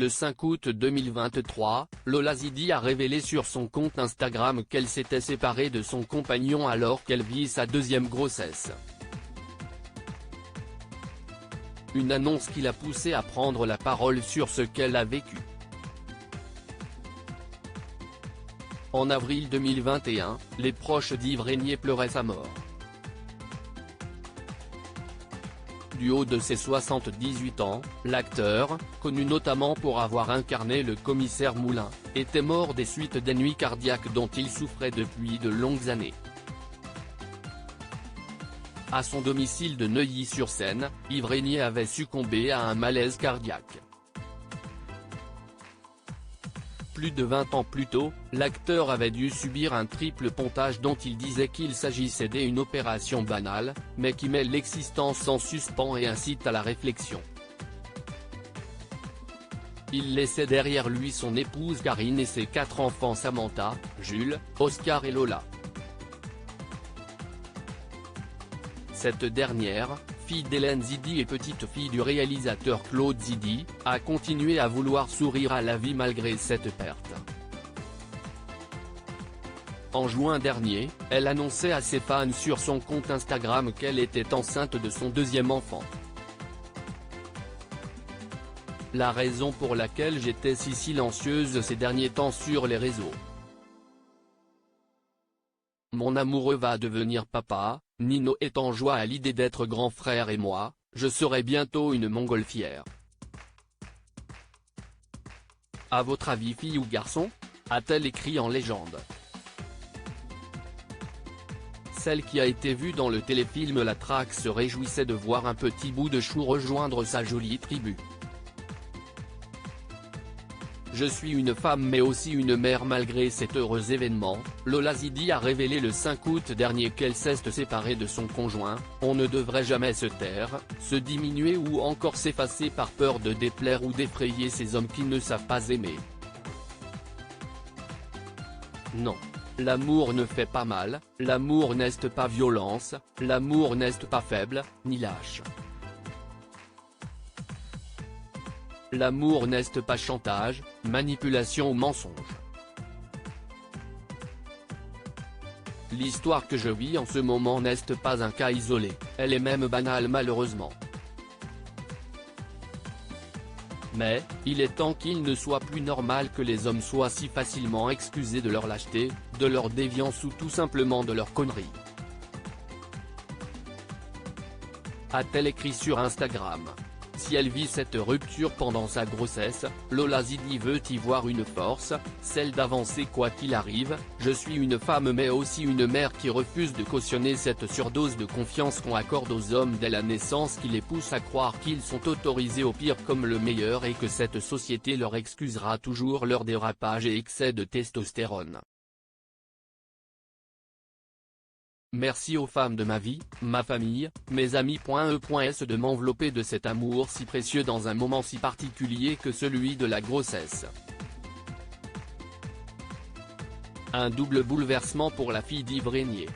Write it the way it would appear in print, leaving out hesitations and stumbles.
Le 5 août 2023, Lola Zidi a révélé sur son compte Instagram qu'elle s'était séparée de son compagnon alors qu'elle vit sa deuxième grossesse. Une annonce qui l'a poussée à prendre la parole sur ce qu'elle a vécu. En avril 2021, les proches d'Yves Régnier pleuraient sa mort. Du haut de ses 78 ans, l'acteur, connu notamment pour avoir incarné le commissaire Moulin, était mort des suites des nuits cardiaques dont il souffrait depuis de longues années. À son domicile de Neuilly-sur-Seine, Yves Régnier avait succombé à un malaise cardiaque. Plus de 20 ans plus tôt, l'acteur avait dû subir un triple pontage dont il disait qu'il s'agissait d'une opération banale, mais qui met l'existence en suspens et incite à la réflexion. Il laissait derrière lui son épouse Karine et ses 4 enfants Samantha, Jules, Oscar et Lola. Cette dernière, fille d'Hélène Zidi et petite-fille du réalisateur Claude Zidi, a continué à vouloir sourire à la vie malgré cette perte. En juin dernier, elle annonçait à ses fans sur son compte Instagram qu'elle était enceinte de son deuxième enfant. La raison pour laquelle j'étais si silencieuse ces derniers temps sur les réseaux. Mon amoureux va devenir papa, Nino est en joie à l'idée d'être grand frère et moi, je serai bientôt une montgolfière. À votre avis fille ou garçon ? A-t-elle écrit en légende. Celle qui a été vue dans le téléfilm La Traque se réjouissait de voir un petit bout de chou rejoindre sa jolie tribu. Je suis une femme mais aussi une mère malgré cet heureux événement, Lola Zidi a révélé le 5 août dernier qu'elle s'est séparée de son conjoint. On ne devrait jamais se taire, se diminuer ou encore s'effacer par peur de déplaire ou d'effrayer ces hommes qui ne savent pas aimer. Non. L'amour ne fait pas mal, l'amour n'est pas violence, l'amour n'est pas faible, ni lâche. L'amour n'est pas chantage, manipulation ou mensonge. L'histoire que je vis en ce moment n'est pas un cas isolé, elle est même banale malheureusement. Mais, il est temps qu'il ne soit plus normal que les hommes soient si facilement excusés de leur lâcheté, de leur déviance ou tout simplement de leur connerie. A-t-elle écrit sur Instagram. Si elle vit cette rupture pendant sa grossesse, Lola Zidi veut y voir une force, celle d'avancer quoi qu'il arrive. Je suis une femme mais aussi une mère qui refuse de cautionner cette surdose de confiance qu'on accorde aux hommes dès la naissance qui les pousse à croire qu'ils sont autorisés au pire comme le meilleur et que cette société leur excusera toujours leurs dérapages et excès de testostérone. Merci aux femmes de ma vie, ma famille, mes amis. E.S. de m'envelopper de cet amour si précieux dans un moment si particulier que celui de la grossesse. Un double bouleversement pour la fille d'Yves Régnier.